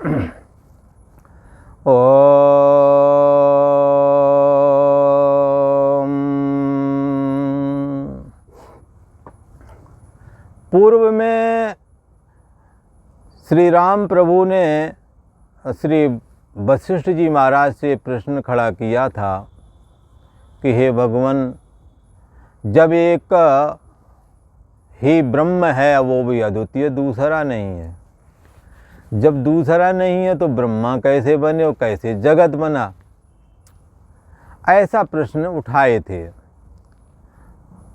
पूर्व में श्री राम प्रभु ने श्री वशिष्ठ जी महाराज से प्रश्न खड़ा किया था कि हे भगवान, जब एक ही ब्रह्म है, वो भी अद्वितीय, दूसरा नहीं है, जब दूसरा नहीं है तो ब्रह्मा कैसे बने और कैसे जगत बना, ऐसा प्रश्न उठाए थे।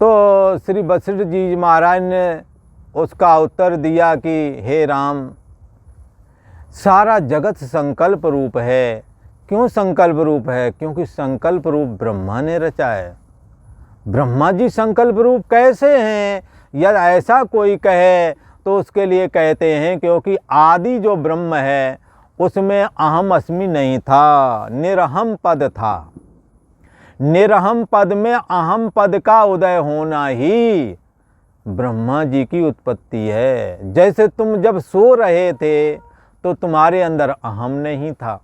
तो श्री वशिष्ठ जी महाराज ने उसका उत्तर दिया कि हे राम, सारा जगत संकल्प रूप है। क्यों संकल्प रूप है? क्योंकि संकल्प रूप ब्रह्मा ने रचा है। ब्रह्मा जी संकल्प रूप कैसे हैं? यदि ऐसा कोई कहे तो उसके लिए कहते हैं क्योंकि आदि जो ब्रह्म है उसमें अहम अस्मि नहीं था, निरहम पद था। निरहम पद में अहम पद का उदय होना ही ब्रह्मा जी की उत्पत्ति है। जैसे तुम जब सो रहे थे तो तुम्हारे अंदर अहम नहीं था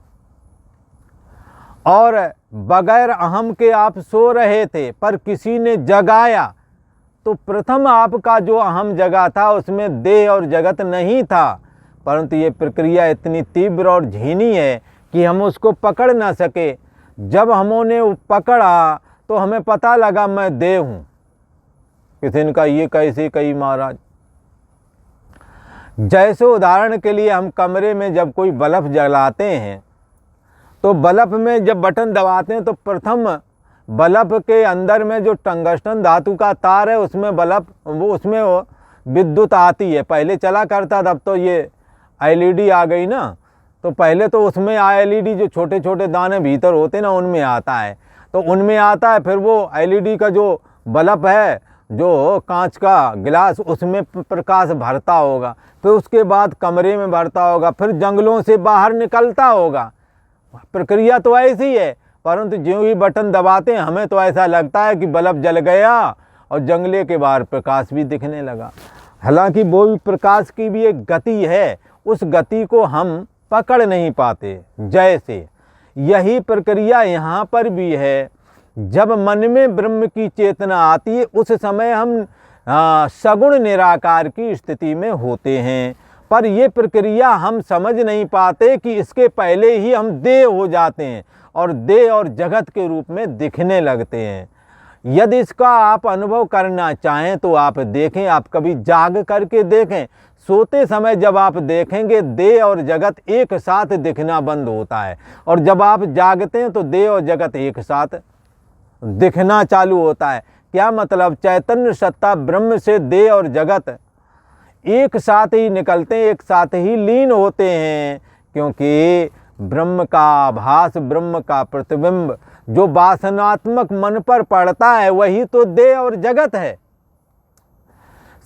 और बगैर अहम के आप सो रहे थे, पर किसी ने जगाया तो प्रथम आपका जो अहम जगा था उसमें देह और जगत नहीं था, परंतु ये प्रक्रिया इतनी तीव्र और झीनी है कि हम उसको पकड़ ना सके। जब हमने पकड़ा तो हमें पता लगा मैं देह हूँ। किसी ने कहा ये कैसे कही महाराज? जैसे उदाहरण के लिए हम कमरे में जब कोई बल्ब जलाते हैं तो बल्ब में जब बटन दबाते हैं तो प्रथम बल्ब के अंदर में जो टंगस्टन धातु का तार है उसमें उसमें विद्युत आती है। पहले चला करता था, अब तो ये एलईडी आ गई ना, तो पहले तो उसमें एलईडी जो छोटे छोटे दाने भीतर होते ना उनमें आता है, तो उनमें आता है। फिर वो एलईडी का जो बल्ब है, जो कांच का गिलास, उसमें प्रकाश भरता होगा, फिर उसके बाद कमरे में भरता होगा, फिर जंगलों से बाहर निकलता होगा। प्रक्रिया तो ऐसी है, परंतु ज्यों ही बटन दबाते हैं हमें तो ऐसा लगता है कि बल्ब जल गया और जंगले के बाहर प्रकाश भी दिखने लगा। हालांकि वो भी प्रकाश की भी एक गति है, उस गति को हम पकड़ नहीं पाते। जैसे यही प्रक्रिया यहाँ पर भी है। जब मन में ब्रह्म की चेतना आती है उस समय हम सगुण निराकार की स्थिति में होते हैं, पर ये प्रक्रिया हम समझ नहीं पाते कि इसके पहले ही हम देह हो जाते हैं और देह और जगत के रूप में दिखने लगते हैं। यदि इसका आप अनुभव करना चाहें तो आप देखें, आप कभी जाग करके देखें। सोते समय जब आप देखेंगे देह और जगत एक साथ दिखना बंद होता है, और जब आप जागते हैं तो देह और जगत एक साथ दिखना चालू होता है। क्या मतलब? चैतन्य सत्ता ब्रह्म से देह और जगत एक साथ ही निकलते हैं, एक साथ ही लीन होते हैं, क्योंकि ब्रह्म का आभास, ब्रह्म का प्रतिबिंब जो वासनात्मक मन पर पड़ता है वही तो देह और जगत है।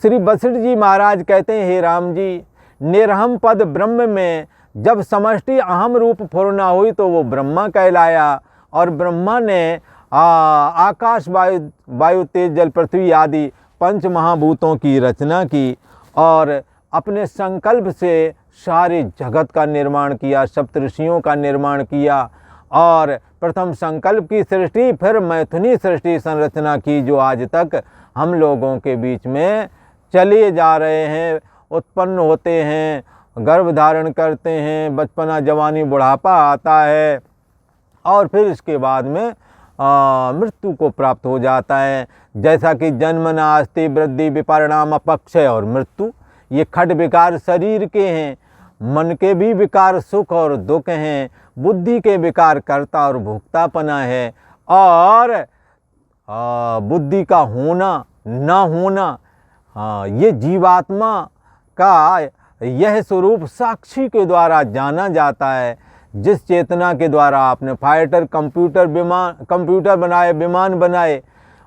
श्री वशिष्ठ जी महाराज कहते हैं, हे राम जी, निरहम पद ब्रह्म में जब समष्टि अहम रूप फुरना हुई तो वो ब्रह्मा कहलाया, और ब्रह्मा ने आकाश, वायु, तेज, जल, पृथ्वी आदि पंच महाभूतों की रचना की और अपने संकल्प से सारे जगत का निर्माण किया, सप्तऋषियों का निर्माण किया, और प्रथम संकल्प की सृष्टि, फिर मैथुनी सृष्टि संरचना की, जो आज तक हम लोगों के बीच में चले जा रहे हैं, उत्पन्न होते हैं, गर्भ धारण करते हैं, बचपना, जवानी, बुढ़ापा आता है, और फिर इसके बाद में मृत्यु को प्राप्त हो जाता है। जैसा कि जन्म नास्ति, वृद्धि, विपरिणाम, अपक्षय और मृत्यु, ये खट विकार शरीर के हैं। मन के भी विकार सुख और दुख हैं, बुद्धि के विकार कर्ता और भोक्तापना है, और बुद्धि का होना ना होना, ये जीवात्मा का यह स्वरूप साक्षी के द्वारा जाना जाता है। जिस चेतना के द्वारा आपने फाइटर, कंप्यूटर बनाए, विमान बनाए,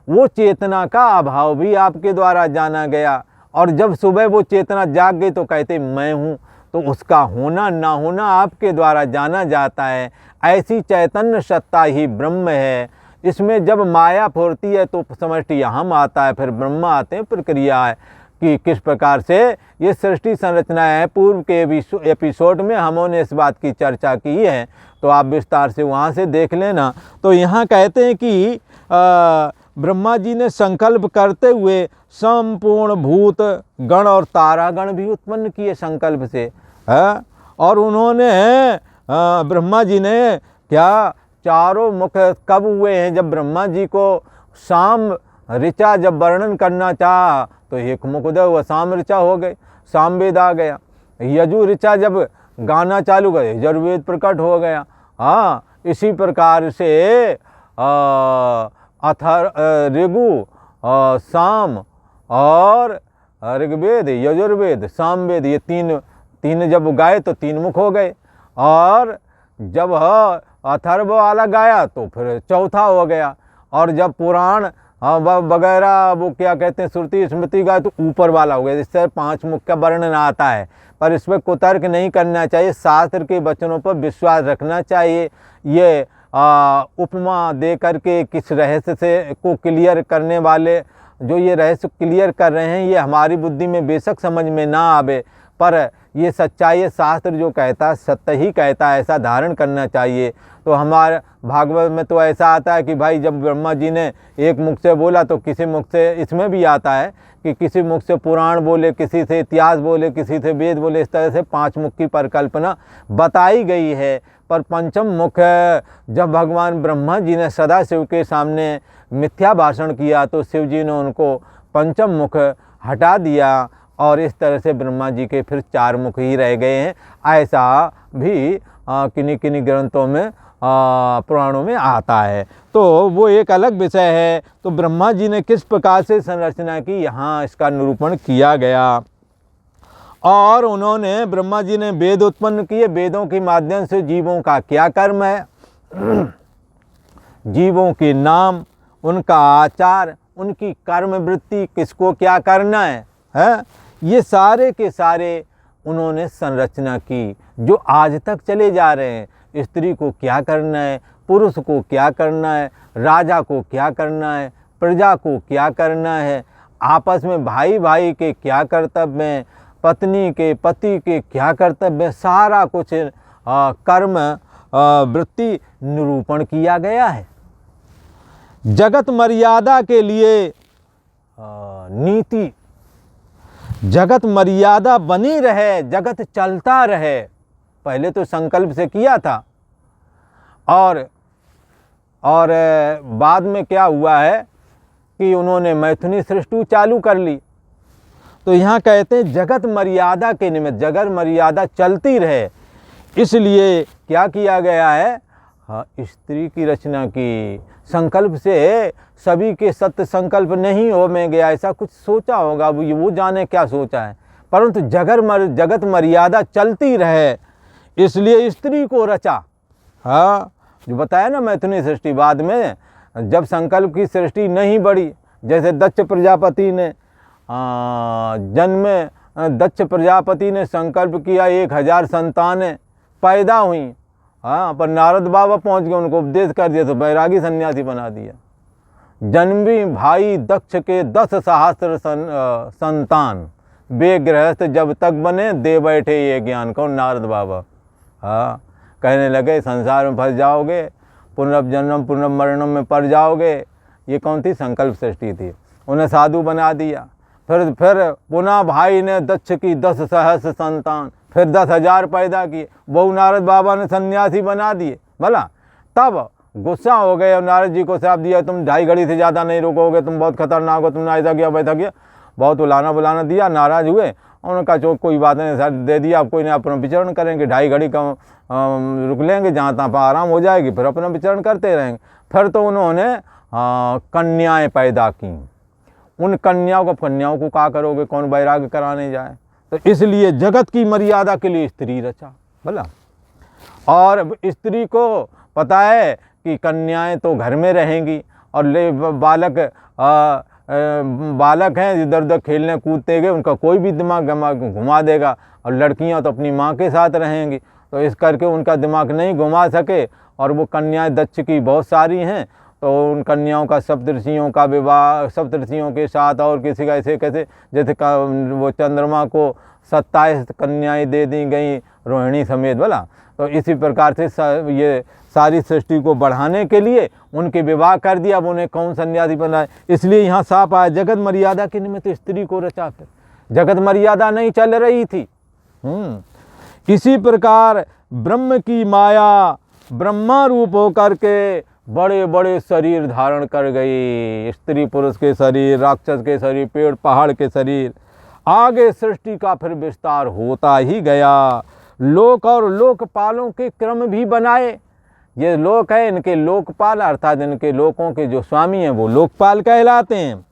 वो चेतना का अभाव भी आपके द्वारा जाना गया, और जब सुबह वो चेतना जाग गई तो कहते मैं हूँ, तो उसका होना ना होना आपके द्वारा जाना जाता है। ऐसी चैतन्य सत्ता ही ब्रह्म है। इसमें जब माया फुरती है तो समष्टि अहम आता है, फिर ब्रह्मा आते हैं, प्रक्रिया है। कि किस प्रकार से ये सृष्टि संरचना है। पूर्व के एपिसोड में हमने इस बात की चर्चा की है, तो आप विस्तार से वहाँ से देख लेना। तो यहाँ कहते हैं कि ब्रह्मा जी ने संकल्प करते हुए संपूर्ण भूत गण और तारागण भी उत्पन्न किए संकल्प से है। और उन्होंने ब्रह्मा जी ने क्या चारों मुख कब हुए हैं? जब ब्रह्मा जी को साम ऋचा जब वर्णन करना चाहा तो एक मुख उदय हुआ, साम ऋचा हो गए, सामवेद आ गया। यजु ऋचा जब गाना चालू करे यजुर्वेद प्रकट हो गया। हाँ, इसी प्रकार से अथर ऋगु साम और ऋग्वेद यजुर्वेद सामवेद ये तीन जब गाए तो तीन मुख हो गए। और जब अथर्व वाला गाया तो फिर चौथा हो गया। और जब पुराण वगैरह वो क्या कहते हैं श्रुति स्मृति गाए तो ऊपर वाला हो गया। इससे 5 मुख का वर्णन आता है, पर इसमें कुतर्क नहीं करना चाहिए, शास्त्र के वचनों पर विश्वास रखना चाहिए। ये उपमा दे करके किस रहस्य से को क्लियर करने वाले जो ये रहस्य क्लियर कर रहे हैं, ये हमारी बुद्धि में बेशक समझ में ना आवे, पर ये सच्चाई शास्त्र जो कहता है सत्य ही कहता है, ऐसा धारण करना चाहिए। तो हमारे भागवत में तो ऐसा आता है कि भाई जब ब्रह्मा जी ने एक मुख से बोला तो किसी मुख से, इसमें भी आता है कि किसी मुख से पुराण बोले, किसी से इतिहास बोले, किसी से वेद बोले। इस तरह से 5 मुख की परिकल्पना बताई गई है। पर पंचम मुख जब भगवान ब्रह्मा जी ने सदाशिव के सामने मिथ्या भाषण किया तो शिव जी ने उनको पंचम मुख हटा दिया और इस तरह से ब्रह्मा जी के फिर 4 मुख ही रह गए हैं। ऐसा भी किन्हीं किन्हीं ग्रंथों में पुराणों में आता है, तो वो एक अलग विषय है। तो ब्रह्मा जी ने किस प्रकार से संरचना की, यहाँ इसका निरूपण किया गया। और उन्होंने ब्रह्मा जी ने वेद उत्पन्न किए। वेदों के माध्यम से जीवों का क्या कर्म है, जीवों के नाम, उनका आचार, उनकी कर्म वृत्ति, किसको क्या करना है, ये सारे के सारे उन्होंने संरचना की, जो आज तक चले जा रहे हैं। स्त्री को क्या करना है, पुरुष को क्या करना है, राजा को क्या करना है, प्रजा को क्या करना है, आपस में भाई भाई के क्या कर्तव्य हैं, पत्नी के पति के क्या कर्तव्य हैं, सारा कुछ कर्म वृत्ति निरूपण किया गया है। जगत मर्यादा के लिए नीति, जगत मर्यादा बनी रहे, जगत चलता रहे, पहले तो संकल्प से किया था। और बाद में क्या हुआ है कि उन्होंने मैथुनी सृष्टि चालू कर ली। तो यहाँ कहते हैं जगत मर्यादा के निमित्त, जगत मर्यादा चलती रहे, इसलिए क्या किया गया है, हाँ, स्त्री की रचना की। संकल्प से सभी के सत्य संकल्प नहीं हो में गया, ऐसा कुछ सोचा होगा, वो जाने क्या सोचा है, परंतु जगत मर्यादा चलती रहे इसलिए स्त्री को रचा। हाँ, जो बताया ना मैथुनी सृष्टि, बाद में जब संकल्प की सृष्टि नहीं बढ़ी, जैसे दक्ष प्रजापति ने दक्ष प्रजापति ने संकल्प किया 1000 संतानें पैदा हुई। हाँ, पर नारद बाबा पहुंच गए, उनको उपदेश कर दिया तो बैरागी सन्यासी बना दिया। जन्मी भाई दक्ष के 10 सहस्त्र संतान, वे गृहस्थ जब तक बने दे बैठे ये ज्ञान। कौन? नारद बाबा। हाँ, कहने लगे संसार में फंस जाओगे, पुनर्जन्म पुनर्मरणम में पड़ जाओगे। ये कौन थी? संकल्प सृष्टि थी। उन्हें साधु बना दिया। फिर पुनः भाई ने दक्ष की 10 सहस्त्र संतान, फिर 10,000 पैदा किए, वो नारद बाबा ने सन्यासी बना दिए। भला तब गुस्सा हो गए और नारद जी को श्राप दिया, तुम 2.5 घड़ी से ज़्यादा नहीं रुकोगे, तुम बहुत खतरनाक हो, तुमने ऐसा किया वैसा किया, बहुत उलाना बुलाना दिया। नाराज़ हुए, उन्होंने कहा चो कोई बात नहीं, सर दे दिया, अब कोई नहीं, अपना विचरण करेंगे, 2.5 घड़ी का रुक लेंगे, जहाँ तहाँ पर आराम हो जाएगी, फिर अपना विचरण करते रहेंगे। फिर तो उन्होंने कन्याएँ पैदा की। उन कन्याओं को क्या करोगे, कौन वैराग्य कराने जाए, तो इसलिए जगत की मर्यादा के लिए स्त्री रचा। भला और स्त्री को पता है कि कन्याएं तो घर में रहेंगी और बालक हैं इधर उधर खेलने कूदते गए, उनका कोई भी दिमाग घुमा देगा, और लड़कियां तो अपनी माँ के साथ रहेंगी, तो इस करके उनका दिमाग नहीं घुमा सके। और वो कन्याएं दक्ष की बहुत सारी हैं, तो उन कन्याओं का सप्तऋषियों का विवाह, सप्तऋषियों के साथ और किसी का ऐसे कैसे, जैसे वो चंद्रमा को 27 कन्याएं दे दी गई रोहिणी समेत बोला। तो इसी प्रकार से ये सारी सृष्टि को बढ़ाने के लिए उनके विवाह कर दिया। अब उन्हें कौन सन्यासी बनाए, इसलिए यहाँ साफ आया जगत मर्यादा के निमित्त स्त्री को रचा। फिर जगत मर्यादा नहीं चल रही थी। इसी प्रकार ब्रह्म की माया ब्रह्मा रूप होकर के बड़े बड़े शरीर धारण कर गई, स्त्री पुरुष के शरीर, राक्षस के शरीर, पेड़ पहाड़ के शरीर। आगे सृष्टि का फिर विस्तार होता ही गया। लोक और लोकपालों के क्रम भी बनाए। ये लोक है, इनके लोकपाल अर्थात इनके लोकों के जो स्वामी हैं वो लोकपाल कहलाते हैं।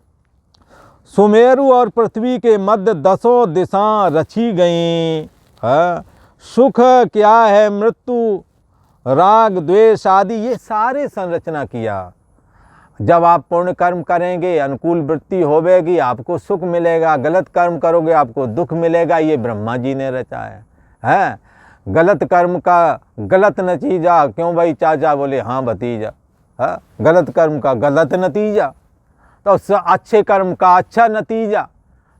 सुमेरु और पृथ्वी के मध्य 10 दिशा रची गई। सुख क्या है, मृत्यु, राग द्वेष आदि ये सारे संरचना किया। जब आप पुण्य कर्म करेंगे अनुकूल वृत्ति होवेगी, आपको सुख मिलेगा। गलत कर्म करोगे आपको दुख मिलेगा। ये ब्रह्मा जी ने रचा है। गलत कर्म का गलत नतीजा, क्यों भाई चाचा, बोले हाँ भतीजा। गलत कर्म का गलत नतीजा, तो अच्छे कर्म का अच्छा नतीजा।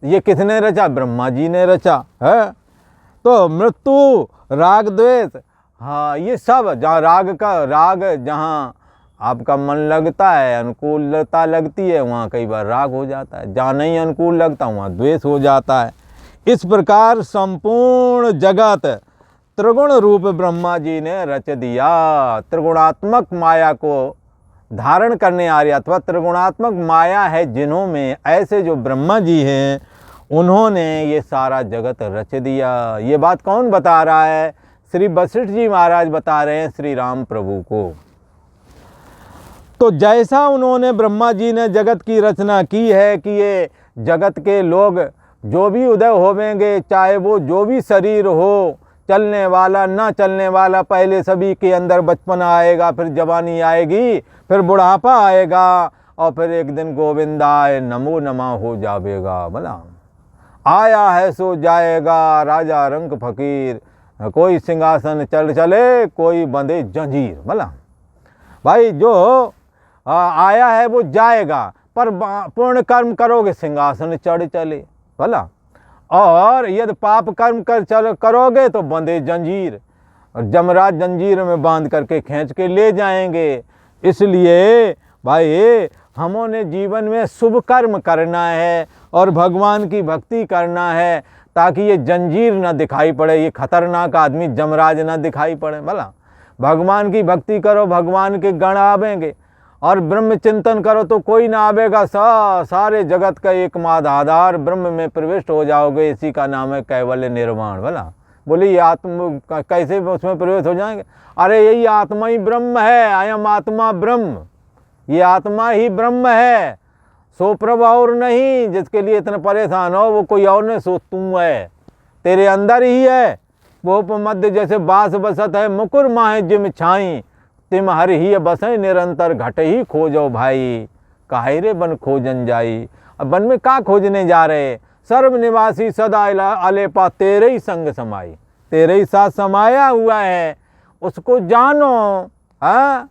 ये किसने रचा? ब्रह्मा जी ने रचा है। तो मृत्यु, राग द्वेष, हाँ ये सब, जहाँ राग जहाँ आपका मन लगता है, अनुकूलता लगती है, वहाँ कई बार राग हो जाता है। जहाँ नहीं अनुकूल लगता वहाँ द्वेष हो जाता है। इस प्रकार संपूर्ण जगत त्रिगुण रूप ब्रह्मा जी ने रच दिया। त्रिगुणात्मक माया को धारण करने आ रही अथवा त्रिगुणात्मक माया है जिन्हों में, ऐसे जो ब्रह्मा जी हैं उन्होंने ये सारा जगत रच दिया। ये बात कौन बता रहा है? श्री वशिष्ठ जी महाराज बता रहे हैं श्री राम प्रभु को। तो जैसा उन्होंने ब्रह्मा जी ने जगत की रचना की है कि ये जगत के लोग जो भी उदय होवेंगे, चाहे वो जो भी शरीर हो, चलने वाला ना चलने वाला, पहले सभी के अंदर बचपन आएगा, फिर जवानी आएगी, फिर बुढ़ापा आएगा और फिर एक दिन गोविंदाय नमो नमः हो जाएगा। भला आया है सो जाएगा, राजा रंग फकीर, कोई सिंहासन चल चले, कोई बंधे जंजीर। भला भाई जो आया है वो जाएगा, पर पूर्ण कर्म करोगे सिंहासन चढ़ चले। भला और यदि पाप कर्म करोगे तो बंधे जंजीर, और जमराज जंजीर में बांध करके खींच के ले जाएंगे। इसलिए भाई हमों जीवन में शुभ कर्म करना है और भगवान की भक्ति करना है, ताकि ये जंजीर ना दिखाई पड़े, ये खतरनाक आदमी जमराज ना दिखाई पड़े। भला भगवान की भक्ति करो, भगवान के गण आवेंगे, और ब्रह्म चिंतन करो तो कोई ना आवेगा। सारे जगत का एकमात्र आधार ब्रह्म में प्रविष्ट हो जाओगे। इसी का नाम है कैवल्य निर्वाण। भला बोले ये आत्म कैसे उसमें प्रवेश हो जाएंगे? अरे यही आत्मा ही ब्रह्म है। अयम आत्मा ब्रह्म, ये आत्मा ही ब्रह्म है, सो प्रभु और नहीं। जिसके लिए इतना परेशान हो वो कोई और नहीं, सो तू है, तेरे अंदर ही है। वो उपमध्य जैसे बास बसत है, मुकुर माहे जिम छाई, तिम हर ही बसें निरंतर घट ही खोजो भाई, काहे रे बन खोजन जाई। अब वन में का खोजने जा रहे? सर्व निवासी सदा अलेपा तेरे ही संग समाई, तेरे ही साथ समाया हुआ है, उसको जानो। हाँ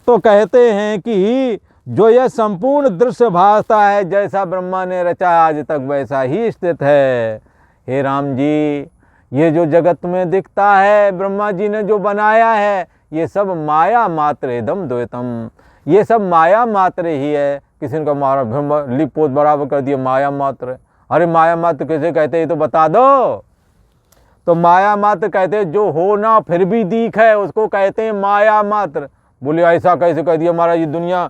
तो कहते हैं कि जो यह संपूर्ण दृश्य भासता है, जैसा ब्रह्मा ने रचा आज तक वैसा ही स्थित है। हे राम जी, ये जो जगत में दिखता है ब्रह्मा जी ने जो बनाया है, ये सब माया मात्र इदम द्वैतम, ये सब माया मात्र ही है। किसी ने मारा ब्रह्म लिपोत बराबर कर दिया, माया मात्र। अरे माया मात्र किसे कहते हैं तो बता दो। तो माया मात्र कहते हैं जो होना फिर भी दिख है, उसको कहते हैं माया मात्र। बोले ऐसा कैसे कह दिया महाराज, ये दुनिया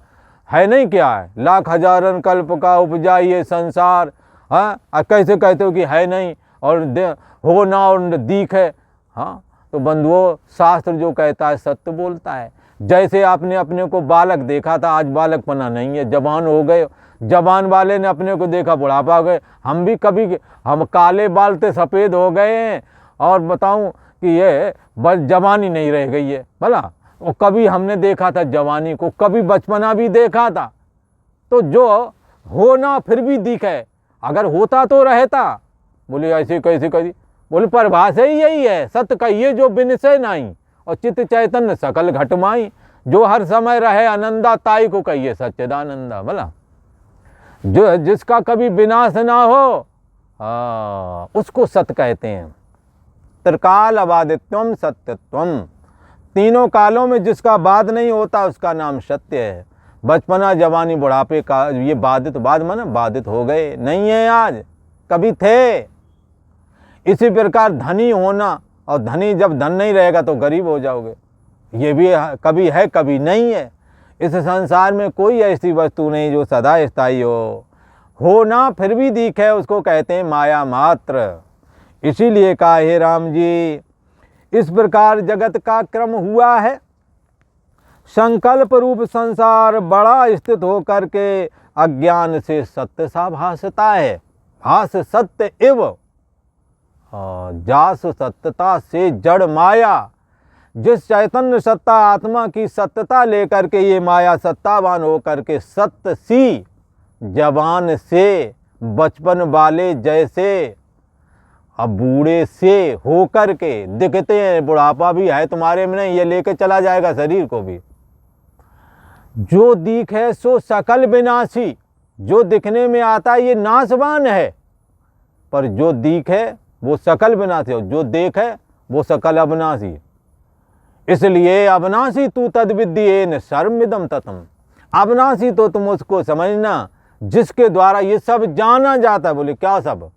है नहीं क्या है? लाख हजारन कल्प का उपजा ये संसार। हाँ कैसे कहते हो कि है नहीं और होना और दिख है? हाँ तो बंधुओं, शास्त्र जो कहता है सत्य बोलता है। जैसे आपने अपने को बालक देखा था, आज बालकपना नहीं है, जवान हो गए। जवान वाले ने अपने को देखा बुढ़ापा हो गए। हम भी कभी हम काले बाल से सफ़ेद हो गए हैं, और बताऊं कि ये बस जवानी नहीं रह गई है। भला और कभी हमने देखा था जवानी को, कभी बचपना भी देखा था। तो जो होना फिर भी दिखे, अगर होता तो रहता। बोले ऐसे कैसे कही? बोले परिभाषा ही यही है, सत्य कहिए जो बिनसे नहीं, और चित्त चैतन्य सकल घटमाई। जो हर समय रहे आनंदा, ताई को कहिए सच्चिदानंदा। भला जो जिसका कभी विनाश ना हो, उसको सत्य कहते हैं। त्रिकाल अबाधित्वम सत्यत्वम, तीनों कालों में जिसका बाध नहीं होता उसका नाम सत्य है। बचपना, जवानी, बुढ़ापे का ये बाधित, बाद माना बाधित हो गए, नहीं है आज, कभी थे। इसी प्रकार धनी होना, और धनी जब धन नहीं रहेगा तो गरीब हो जाओगे, ये भी कभी है कभी नहीं है। इस संसार में कोई ऐसी वस्तु नहीं जो सदा स्थायी हो ना फिर भी दिखे, उसको कहते हैं माया मात्र। इसीलिए कहा हे राम जी, इस प्रकार जगत का क्रम हुआ है। संकल्प रूप संसार बड़ा स्थित होकर के अज्ञान से सत्य सा भासता है। भास सत्य एव जास सत्यता से जड़ माया। जिस चैतन्य सत्ता आत्मा की सत्यता लेकर के ये माया सत्तावान होकर के सत्य सी जवान से, बचपन वाले जैसे, अब बूढ़े से होकर के दिखते हैं। बुढ़ापा भी है तुम्हारे में नहीं, ये लेके चला जाएगा शरीर को भी। जो दिख है सो सकल विनाशी, जो दिखने में आता है ये नाशवान है, पर जो दिख है वो सकल विनाशी है, जो देख है वो सकल अविनाशी। इसलिए अविनाशी तू तद्विद्येन सर्वमिदं ततम्। अविनाशी तो तुम उसको समझना जिसके द्वारा ये सब जाना जाता है। बोले क्या सब?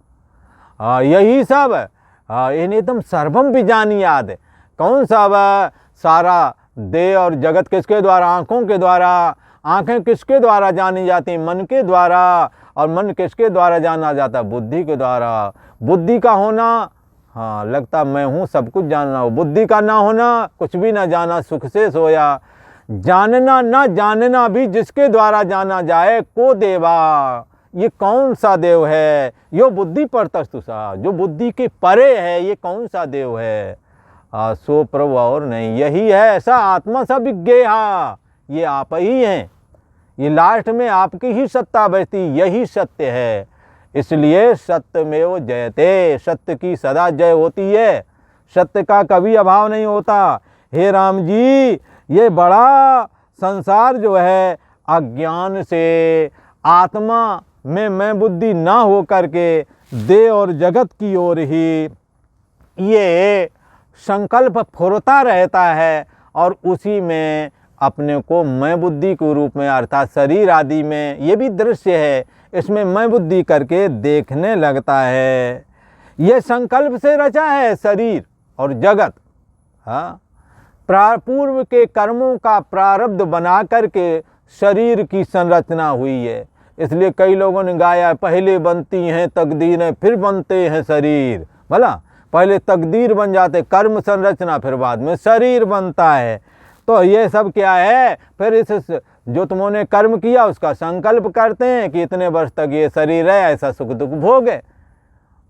यही सब इन्हें तुम सर्वम भी जानी याद। कौन सब? सारा देह और जगत किसके द्वारा? आँखों के द्वारा। आँखें किसके द्वारा जानी जाती हैं? मन के द्वारा। और मन किसके द्वारा जाना जाता है? बुद्धि के द्वारा। बुद्धि का होना, हाँ लगता मैं हूँ सब कुछ जानना हो। बुद्धि का ना होना, कुछ भी ना जाना, सुख से सोया। जानना ना जानना भी जिसके द्वारा जाना जाए, को देवा। ये कौन सा देव है? यो बुद्धि पर तस्तुषा, जो बुद्धि के परे है, ये कौन सा देव है? सो प्रभु और नहीं, यही है ऐसा आत्मा सा विज्ञेहा, ये आप ही हैं। ये लास्ट में आपकी ही सत्ता बचती, यही सत्य है। इसलिए सत्य में वो जयते, सत्य की सदा जय होती है, सत्य का कभी अभाव नहीं होता। हे राम जी, ये बड़ा संसार जो है अज्ञान से, आत्मा में मैं बुद्धि ना हो करके देह और जगत की ओर ही ये संकल्प फुरता रहता है, और उसी में अपने को मैं बुद्धि के रूप में, अर्थात शरीर आदि में, ये भी दृश्य है, इसमें मैं बुद्धि करके देखने लगता है। ये संकल्प से रचा है शरीर और जगत। हाँ, पूर्व के कर्मों का प्रारब्ध बना करके शरीर की संरचना हुई है। इसलिए कई लोगों ने गाया, पहले बनती हैं तकदीरें फिर बनते हैं शरीर। भला पहले तकदीर बन जाते, कर्म संरचना, फिर बाद में शरीर बनता है। तो ये सब क्या है? फिर इस जो तुमने कर्म किया उसका संकल्प करते हैं कि इतने वर्ष तक ये शरीर है, ऐसा सुख दुख भोगे,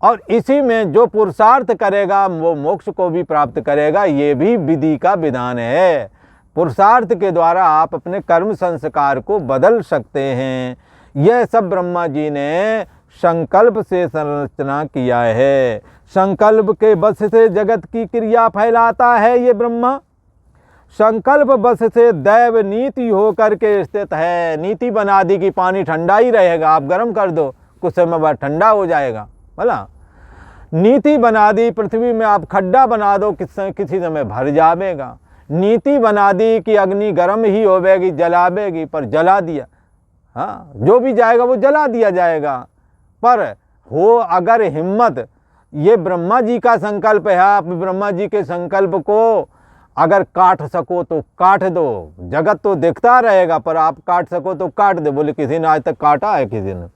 और इसी में जो पुरुषार्थ करेगा वो मोक्ष को भी प्राप्त करेगा। ये भी विधि का विधान है। पुरुषार्थ के द्वारा आप अपने कर्म संस्कार को बदल सकते हैं। यह सब ब्रह्मा जी ने संकल्प से संरचना किया है। संकल्प के बस से जगत की क्रिया फैलाता है ये ब्रह्मा। संकल्प बस से दैव नीति होकर के स्थित है। नीति बना दी कि पानी ठंडा ही रहेगा, आप गर्म कर दो कुछ समय बाद ठंडा हो जाएगा। भला नीति बना दी पृथ्वी में, आप खड्डा बना दो किसी समय भर जाएगा। नीति बना दी कि अग्नि गर्म ही होवेगी, जलावेगी, पर जला दिया। हाँ, जो भी जाएगा वो जला दिया जाएगा। पर हो अगर हिम्मत, ये ब्रह्मा जी का संकल्प है। आप ब्रह्मा जी के संकल्प को अगर काट सको तो काट दो। जगत तो दिखता रहेगा, पर आप काट सको तो काट दो। बोले किसी ने आज तक काटा है किसी ने?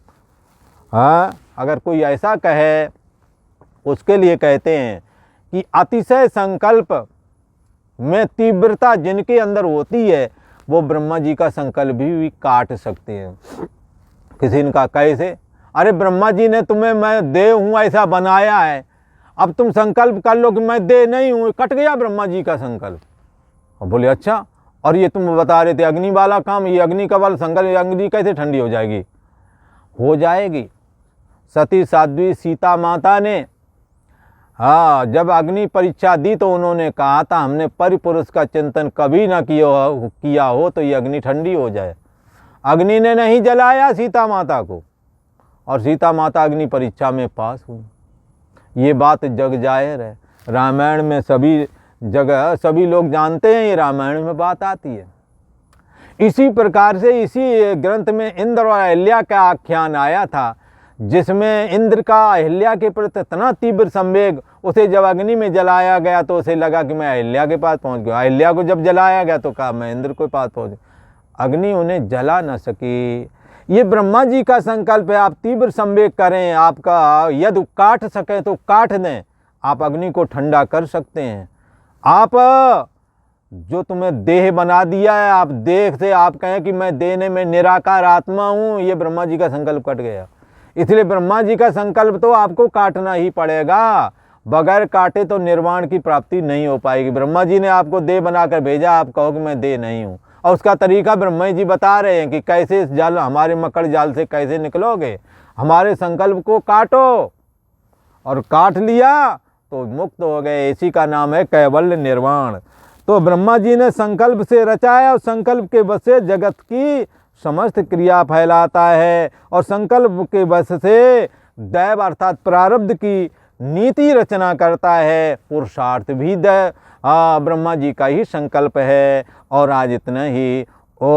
हाँ, अगर कोई ऐसा कहे उसके लिए कहते हैं कि अतिशय संकल्प में तीव्रता जिनके अंदर होती है वो ब्रह्मा जी का संकल्प भी काट सकते हैं। किसी ने कहा कैसे? अरे ब्रह्मा जी ने तुम्हें मैं देव हूँ ऐसा बनाया है, अब तुम संकल्प कर लो कि मैं देह नहीं हूँ। कट गया ब्रह्मा जी का संकल्प। और बोले अच्छा, और ये तुम बता रहे थे अग्नि वाला काम, ये अग्नि का वाला संकल्प, अग्नि कैसे ठंडी हो जाएगी? हो जाएगी। सती साध्वी सीता माता ने हाँ, जब अग्नि परीक्षा दी तो उन्होंने कहा था हमने परिपुरुष का चिंतन कभी ना किया हो तो ये अग्नि ठंडी हो जाए। अग्नि ने नहीं जलाया सीता माता को और सीता माता अग्नि परीक्षा में पास हुई। ये बात जग जाहिर है, रामायण में सभी जगह सभी लोग जानते हैं, ये रामायण में बात आती है। इसी प्रकार से इसी ग्रंथ में इंद्र और अहिल्या का आख्यान आया था, जिसमें इंद्र का अहिल्या के प्रति इतना तीव्र संवेग, उसे जब अग्नि में जलाया गया तो उसे लगा कि मैं अहिल्या के पास पहुंच गया। अहिल्या को जब जलाया गया तो कहा मैं इंद्र के पास पहुंच गया। अग्नि उन्हें जला न सकी। ये ब्रह्मा जी का संकल्प है, आप तीव्र संवेग करें, आपका यदि काट सके तो काट दें, आप अग्नि को ठंडा कर सकते हैं। आप जो तुम्हें देह बना दिया है, आप देह से आप कहें कि मैं देने में निराकार आत्मा हूँ, ये ब्रह्मा जी का संकल्प कट गया। इसलिए ब्रह्मा जी का संकल्प तो आपको काटना ही पड़ेगा, बगैर काटे तो निर्वाण की प्राप्ति नहीं हो पाएगी। ब्रह्मा जी ने आपको देह बनाकर भेजा, आप कहो कि मैं देह नहीं हूँ, और उसका तरीका ब्रह्मा जी बता रहे हैं कि कैसे इस जाल, हमारे मकड़ जाल से कैसे निकलोगे। हमारे संकल्प को काटो, और काट लिया तो मुक्त हो गए। इसी का नाम है कैवल्य निर्वाण। तो ब्रह्मा जी ने संकल्प से रचाया और संकल्प के वश से जगत की समस्त क्रिया फैलाता है, और संकल्प के वश से दैव अर्थात प्रारब्ध की नीति रचना करता है। पुरुषार्थ भी ब्रह्मा जी का ही संकल्प है। और आज इतना ही। ओ